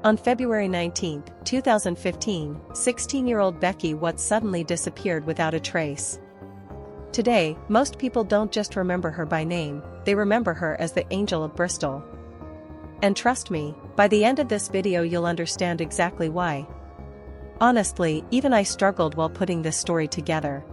On February 19, 2015, 16-year-old Becky Watts suddenly disappeared without a trace. Today, most people don't just remember her by name, they remember her as the Angel of Bristol. And trust me, by the end of this video you'll understand exactly why. Honestly, even I struggled while putting this story together.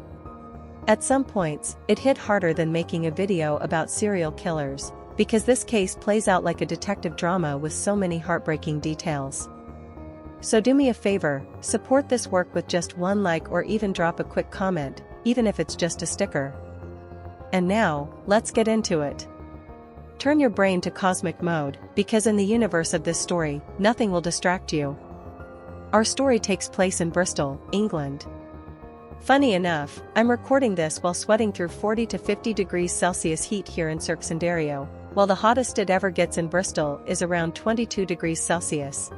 At some points, it hit harder than making a video about serial killers, because this case plays out like a detective drama with so many heartbreaking details. So do me a favor, support this work with just one like or even drop a quick comment, even if it's just a sticker. And now, let's get into it. Turn your brain to cosmic mode, because in the universe of this story, nothing will distract you. Our story takes place in Bristol, England. Funny enough, I'm recording this while sweating through 40 to 50 degrees Celsius heat here in Circendario, while the hottest it ever gets in Bristol is around 22 degrees Celsius.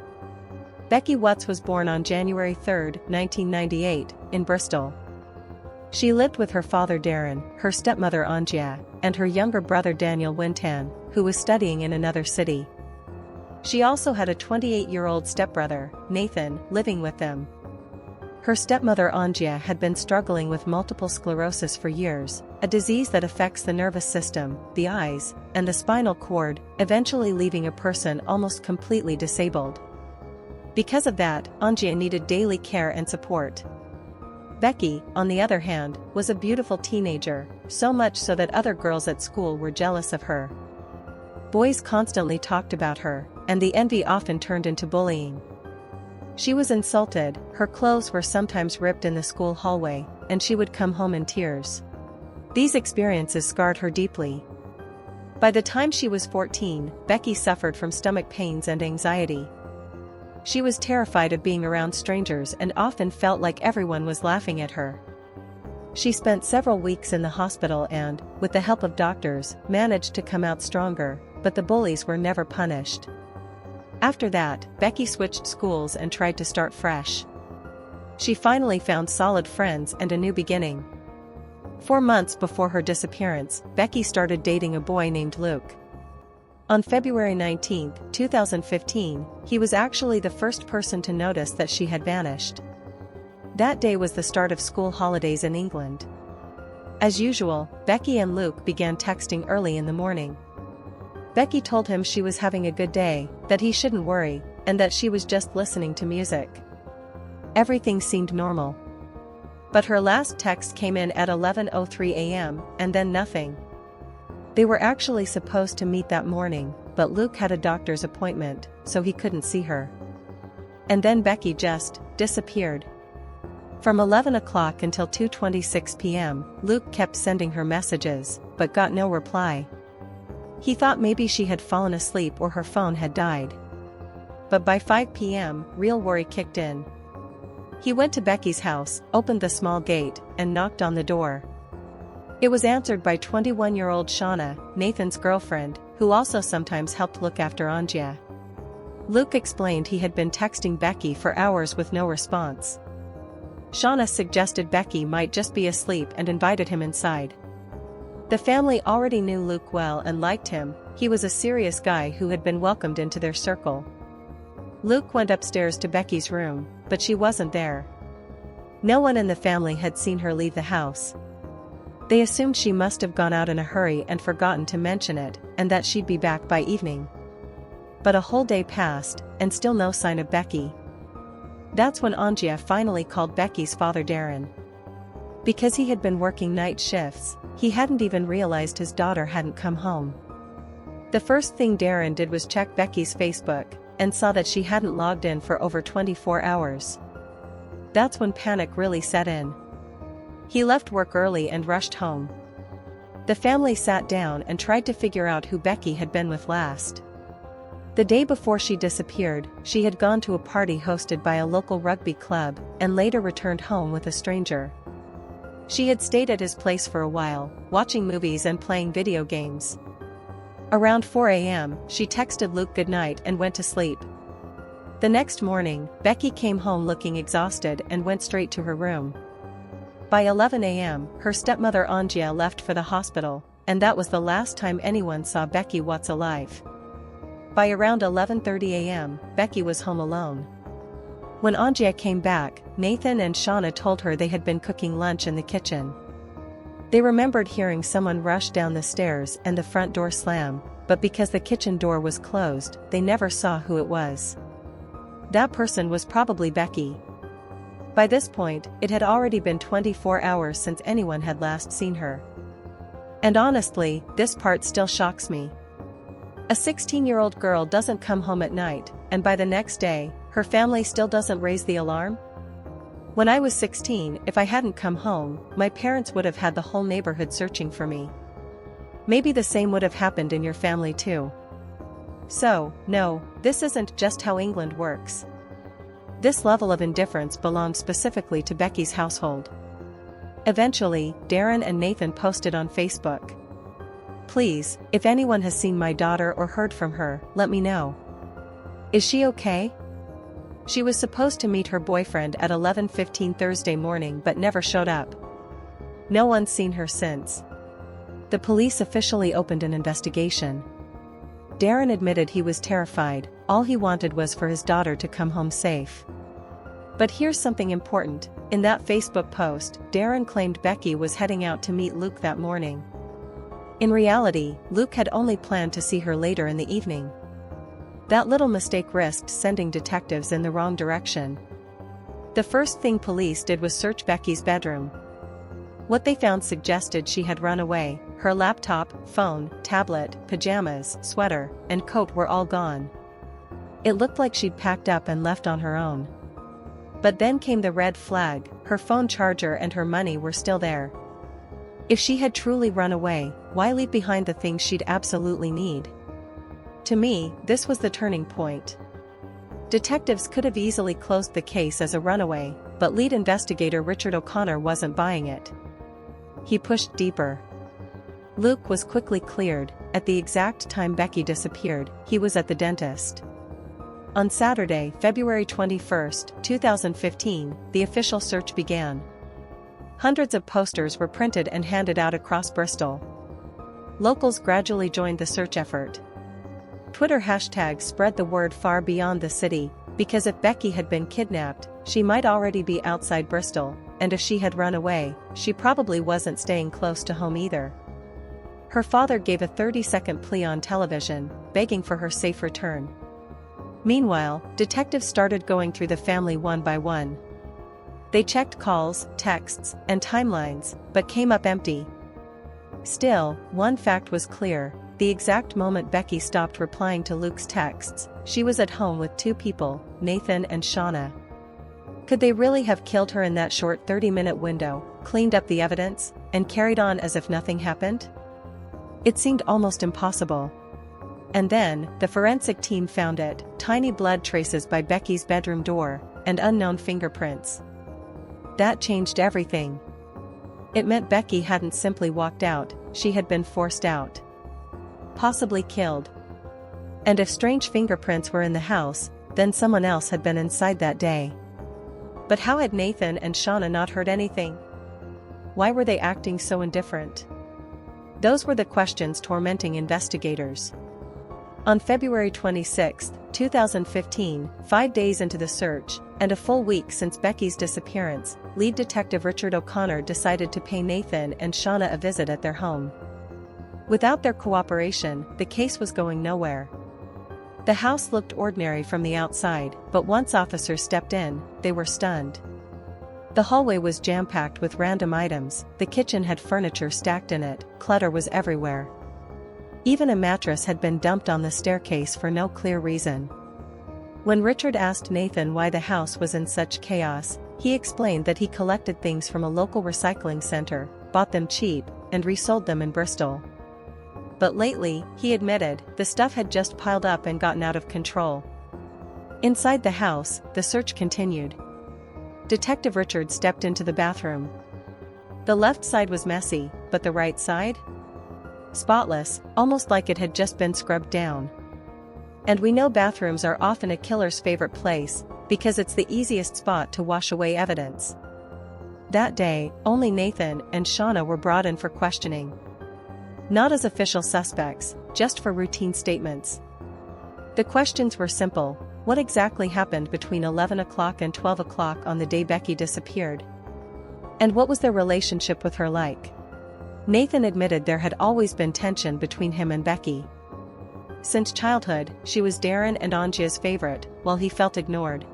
Becky Watts was born on January 3, 1998, in Bristol. She lived with her father Darren, her stepmother Angia, and her younger brother Daniel Wintan, who was studying in another city. She also had a 28-year-old stepbrother, Nathan, living with them. Her stepmother Angia had been struggling with multiple sclerosis for years, a disease that affects the nervous system, the eyes, and the spinal cord, eventually leaving a person almost completely disabled. Because of that, Angia needed daily care and support. Becky, on the other hand, was a beautiful teenager, so much so that other girls at school were jealous of her. Boys constantly talked about her, and the envy often turned into bullying. She was insulted, her clothes were sometimes ripped in the school hallway, and she would come home in tears. These experiences scarred her deeply. By the time she was 14, Becky suffered from stomach pains and anxiety. She was terrified of being around strangers and often felt like everyone was laughing at her. She spent several weeks in the hospital and, with the help of doctors, managed to come out stronger, but the bullies were never punished. After that, Becky switched schools and tried to start fresh. She finally found solid friends and a new beginning. 4 months before her disappearance, Becky started dating a boy named Luke. On February 19, 2015, he was actually the first person to notice that she had vanished. That day was the start of school holidays in England. As usual, Becky and Luke began texting early in the morning. Becky told him she was having a good day, that he shouldn't worry, and that she was just listening to music. Everything seemed normal. But her last text came in at 11:03 a.m., and then nothing. They were actually supposed to meet that morning, but Luke had a doctor's appointment, so he couldn't see her. And then Becky just disappeared. From 11 o'clock until 2:26 p.m., Luke kept sending her messages, but got no reply. He thought maybe she had fallen asleep or her phone had died. But by 5 p.m., real worry kicked in. He went to Becky's house, opened the small gate, and knocked on the door. It was answered by 21-year-old Shauna, Nathan's girlfriend, who also sometimes helped look after Angia. Luke explained he had been texting Becky for hours with no response. Shauna suggested Becky might just be asleep and invited him inside. The family already knew Luke well and liked him, he was a serious guy who had been welcomed into their circle. Luke went upstairs to Becky's room, but she wasn't there. No one in the family had seen her leave the house. They assumed she must have gone out in a hurry and forgotten to mention it, and that she'd be back by evening. But a whole day passed, and still no sign of Becky. That's when Angia finally called Becky's father Darren. Because he had been working night shifts, he hadn't even realized his daughter hadn't come home. The first thing Darren did was check Becky's Facebook, and saw that she hadn't logged in for over 24 hours. That's when panic really set in. He left work early and rushed home. The family sat down and tried to figure out who Becky had been with last. The day before she disappeared, she had gone to a party hosted by a local rugby club, and later returned home with a stranger. She had stayed at his place for a while, watching movies and playing video games. Around 4 a.m., she texted Luke goodnight and went to sleep. The next morning, Becky came home looking exhausted and went straight to her room. By 11 a.m., her stepmother Angia left for the hospital, and that was the last time anyone saw Becky Watts alive. By around 11:30 a.m., Becky was home alone. When Angia came back, Nathan and Shauna told her they had been cooking lunch in the kitchen. They remembered hearing someone rush down the stairs and the front door slam, but because the kitchen door was closed, they never saw who it was. That person was probably Becky. By this point, it had already been 24 hours since anyone had last seen her. And honestly, this part still shocks me. A 16-year-old girl doesn't come home at night, and by the next day, her family still doesn't raise the alarm? When I was 16, if I hadn't come home, my parents would have had the whole neighborhood searching for me. Maybe the same would have happened in your family too. So, no, this isn't just how England works. This level of indifference belonged specifically to Becky's household. Eventually, Darren and Nathan posted on Facebook. "Please, if anyone has seen my daughter or heard from her, let me know. Is she okay? She was supposed to meet her boyfriend at 11:15 Thursday morning but never showed up. No one's seen her since." The police officially opened an investigation. Darren admitted he was terrified, all he wanted was for his daughter to come home safe. But here's something important, in that Facebook post, Darren claimed Becky was heading out to meet Luke that morning. In reality, Luke had only planned to see her later in the evening. That little mistake risked sending detectives in the wrong direction. The first thing police did was search Becky's bedroom. What they found suggested she had run away. Her laptop, phone, tablet, pajamas, sweater, and coat were all gone. It looked like she'd packed up and left on her own. But then came the red flag, her phone charger and her money were still there. If she had truly run away, why leave behind the things she'd absolutely need? To me, this was the turning point. Detectives could have easily closed the case as a runaway, but lead investigator Richard O'Connor wasn't buying it. He pushed deeper. Luke was quickly cleared. At the exact time Becky disappeared, he was at the dentist. On Saturday, February 21, 2015, the official search began. Hundreds of posters were printed and handed out across Bristol. Locals gradually joined the search effort. Twitter hashtags spread the word far beyond the city, because if Becky had been kidnapped, she might already be outside Bristol, and if she had run away, she probably wasn't staying close to home either. Her father gave a 30-second plea on television, begging for her safe return. Meanwhile, detectives started going through the family one by one. They checked calls, texts, and timelines, but came up empty. Still, one fact was clear: the exact moment Becky stopped replying to Luke's texts, she was at home with two people, Nathan and Shauna. Could they really have killed her in that short 30-minute window, cleaned up the evidence, and carried on as if nothing happened? It seemed almost impossible. And then, the forensic team found it: tiny blood traces by Becky's bedroom door, and unknown fingerprints. That changed everything. It meant Becky hadn't simply walked out, she had been forced out. Possibly killed. And if strange fingerprints were in the house, then someone else had been inside that day. But how had Nathan and Shauna not heard anything? Why were they acting so indifferent? Those were the questions tormenting investigators. On February 26, 2015, 5 days into the search, and a full week since Becky's disappearance, lead detective Richard O'Connor decided to pay Nathan and Shauna a visit at their home. Without their cooperation, the case was going nowhere. The house looked ordinary from the outside, but once officers stepped in, they were stunned. The hallway was jam-packed with random items, the kitchen had furniture stacked in it, clutter was everywhere. Even a mattress had been dumped on the staircase for no clear reason. When Richard asked Nathan why the house was in such chaos, he explained that he collected things from a local recycling center, bought them cheap, and resold them in Bristol. But lately, he admitted, the stuff had just piled up and gotten out of control. Inside the house, the search continued. Detective Richard stepped into the bathroom. The left side was messy, but the right side? Spotless, almost like it had just been scrubbed down. And we know bathrooms are often a killer's favorite place, because it's the easiest spot to wash away evidence. That day, only Nathan and Shauna were brought in for questioning. Not as official suspects, just for routine statements. The questions were simple. What exactly happened between 11 o'clock and 12 o'clock on the day Becky disappeared? And what was their relationship with her like? Nathan admitted there had always been tension between him and Becky. Since childhood, she was Darren and Angia's favorite, while he felt ignored.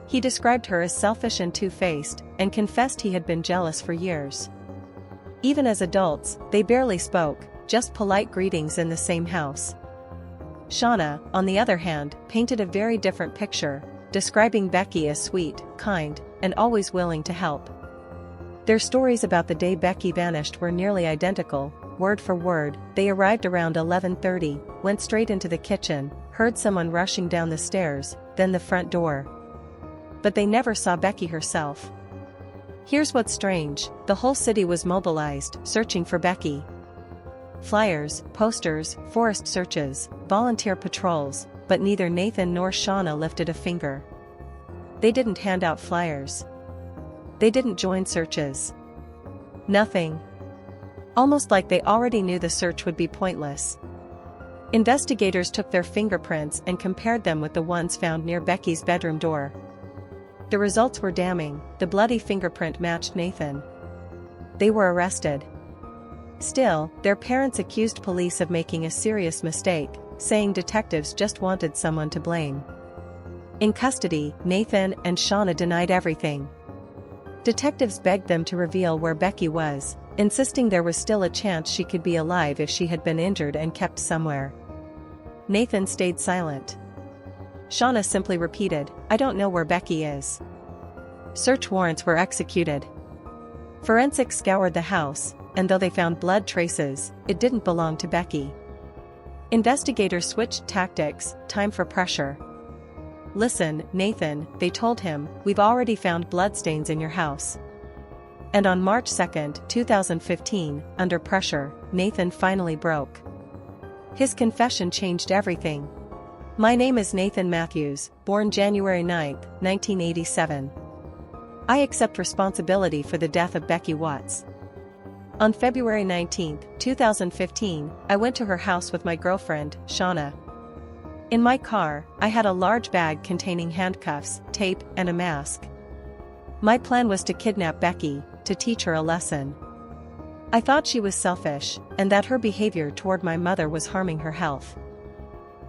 He described her as selfish and two-faced, and confessed he had been jealous for years. Even as adults, they barely spoke, just polite greetings in the same house. Shauna, on the other hand, painted a very different picture, describing Becky as sweet, kind, and always willing to help. Their stories about the day Becky vanished were nearly identical, word for word. They arrived around 11:30, went straight into the kitchen, heard someone rushing down the stairs, then the front door. But they never saw Becky herself. Here's what's strange, the whole city was mobilized, searching for Becky. Flyers, posters, forest searches, volunteer patrols, but neither Nathan nor Shauna lifted a finger. They didn't hand out flyers. They didn't join searches. Nothing. Almost like they already knew the search would be pointless. Investigators took their fingerprints and compared them with the ones found near Becky's bedroom door. The results were damning. The bloody fingerprint matched Nathan. They were arrested. Still, their parents accused police of making a serious mistake, saying detectives just wanted someone to blame. In custody, Nathan and Shauna denied everything. Detectives begged them to reveal where Becky was, insisting there was still a chance she could be alive if she had been injured and kept somewhere. Nathan stayed silent. Shauna simply repeated, "I don't know where Becky is." Search warrants were executed. Forensics scoured the house, and though they found blood traces, it didn't belong to Becky. Investigators switched tactics, time for pressure. "Listen, Nathan," they told him, "we've already found bloodstains in your house." And on March 2, 2015, under pressure, Nathan finally broke. His confession changed everything. "My name is Nathan Matthews, born January 9, 1987. I accept responsibility for the death of Becky Watts. On February 19, 2015, I went to her house with my girlfriend, Shauna. In my car, I had a large bag containing handcuffs, tape, and a mask. My plan was to kidnap Becky, to teach her a lesson. I thought she was selfish, and that her behavior toward my mother was harming her health.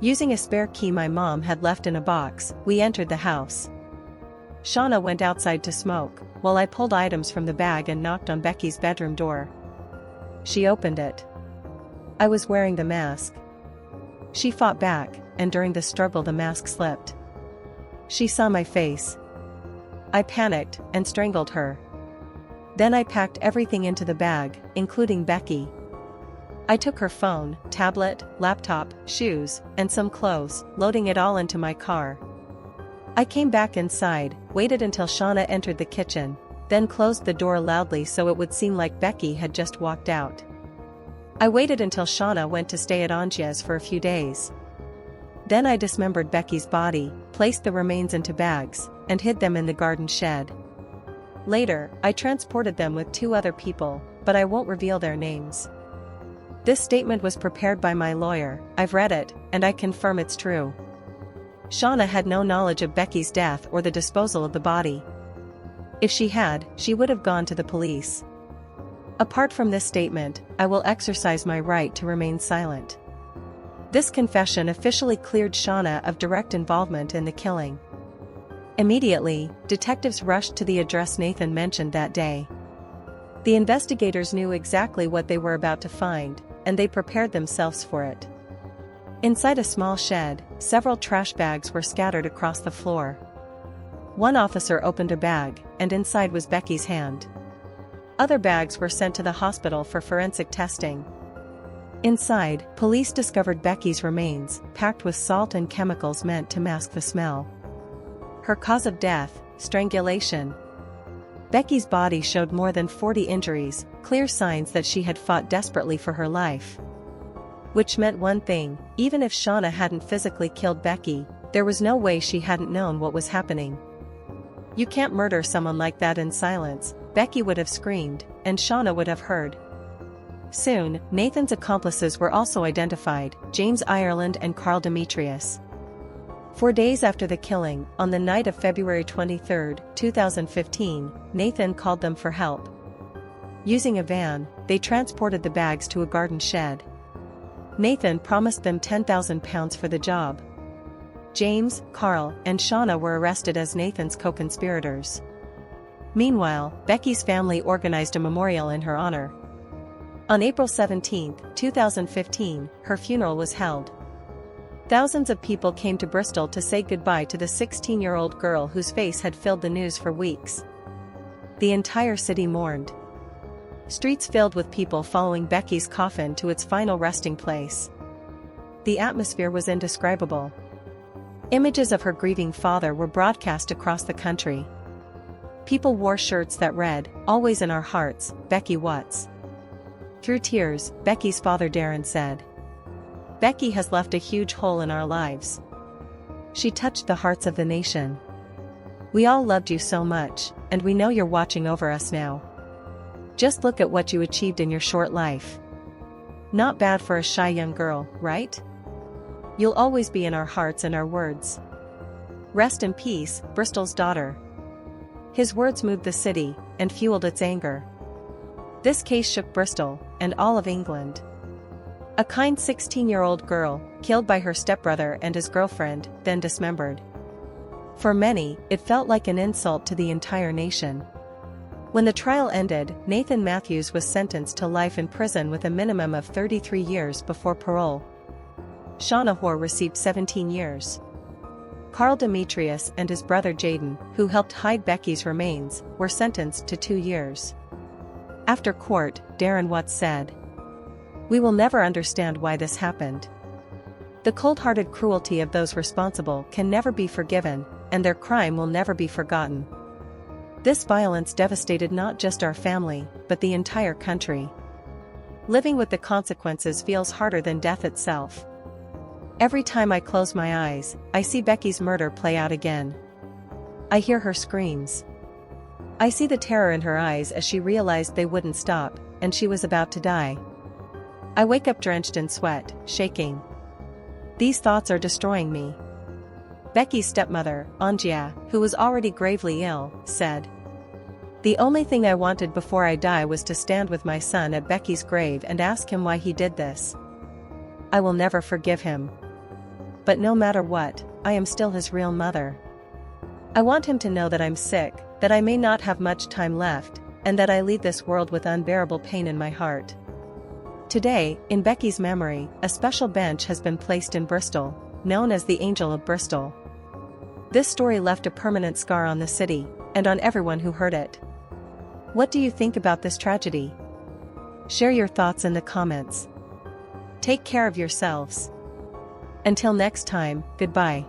Using a spare key my mom had left in a box, we entered the house. Shauna went outside to smoke, while I pulled items from the bag and knocked on Becky's bedroom door. She opened it. I was wearing the mask. She fought back, and during the struggle the mask slipped. She saw my face. I panicked, and strangled her. Then I packed everything into the bag, including Becky. I took her phone, tablet, laptop, shoes, and some clothes, loading it all into my car. I came back inside, waited until Shauna entered the kitchen, then closed the door loudly so it would seem like Becky had just walked out. I waited until Shauna went to stay at Angia's for a few days. Then I dismembered Becky's body, placed the remains into bags, and hid them in the garden shed. Later, I transported them with 2 other people, but I won't reveal their names. This statement was prepared by my lawyer. I've read it, and I confirm it's true. Shauna had no knowledge of Becky's death or the disposal of the body. If she had, she would have gone to the police. Apart from this statement, I will exercise my right to remain silent. This confession officially cleared Shauna of direct involvement in the killing. Immediately, detectives rushed to the address Nathan mentioned that day. The investigators knew exactly what they were about to find, and they prepared themselves for it. Inside a small shed, several trash bags were scattered across the floor. One officer opened a bag, and inside was Becky's hand. Other bags were sent to the hospital for forensic testing. Inside, police discovered Becky's remains, packed with salt and chemicals meant to mask the smell. Her cause of death, strangulation. Becky's body showed more than 40 injuries, clear signs that she had fought desperately for her life. Which meant one thing, even if Shauna hadn't physically killed Becky, there was no way she hadn't known what was happening. You can't murder someone like that in silence, Becky would have screamed, and Shauna would have heard. Soon, Nathan's accomplices were also identified, James Ireland and Carl Demetrius. 4 days after the killing, on the night of February 23, 2015, Nathan called them for help. Using a van, they transported the bags to a garden shed. Nathan promised them £10,000 for the job. James, Carl, and Shauna were arrested as Nathan's co-conspirators. Meanwhile, Becky's family organized a memorial in her honor. On April 17, 2015, her funeral was held. Thousands of people came to Bristol to say goodbye to the 16-year-old girl whose face had filled the news for weeks. The entire city mourned. Streets filled with people following Becky's coffin to its final resting place. The atmosphere was indescribable. Images of her grieving father were broadcast across the country. People wore shirts that read, "Always in our hearts, Becky Watts." Through tears, Becky's father Darren said, "Becky has left a huge hole in our lives. She touched the hearts of the nation. We all loved you so much, and we know you're watching over us now. Just look at what you achieved in your short life. Not bad for a shy young girl, right? You'll always be in our hearts and our words. Rest in peace, Bristol's daughter." His words moved the city, and fueled its anger. This case shook Bristol, and all of England. A kind 16-year-old girl, killed by her stepbrother and his girlfriend, then dismembered. For many, it felt like an insult to the entire nation. When the trial ended, Nathan Matthews was sentenced to life in prison with a minimum of 33 years before parole. Shauna Hoare received 17 years. Carl Demetrius and his brother Jaden, who helped hide Becky's remains, were sentenced to 2 years. After court, Darren Watts said, "We will never understand why this happened. The cold-hearted cruelty of those responsible can never be forgiven, and their crime will never be forgotten. This violence devastated not just our family, but the entire country. Living with the consequences feels harder than death itself. Every time I close my eyes, I see Becky's murder play out again. I hear her screams. I see the terror in her eyes as she realized they wouldn't stop, and she was about to die. I wake up drenched in sweat, shaking. These thoughts are destroying me." Becky's stepmother, Angia, who was already gravely ill, said, "The only thing I wanted before I die was to stand with my son at Becky's grave and ask him why he did this. I will never forgive him. But no matter what, I am still his real mother. I want him to know that I'm sick, that I may not have much time left, and that I leave this world with unbearable pain in my heart." Today, in Becky's memory, a special bench has been placed in Bristol, known as the Angel of Bristol. This story left a permanent scar on the city, and on everyone who heard it. What do you think about this tragedy? Share your thoughts in the comments. Take care of yourselves. Until next time, goodbye.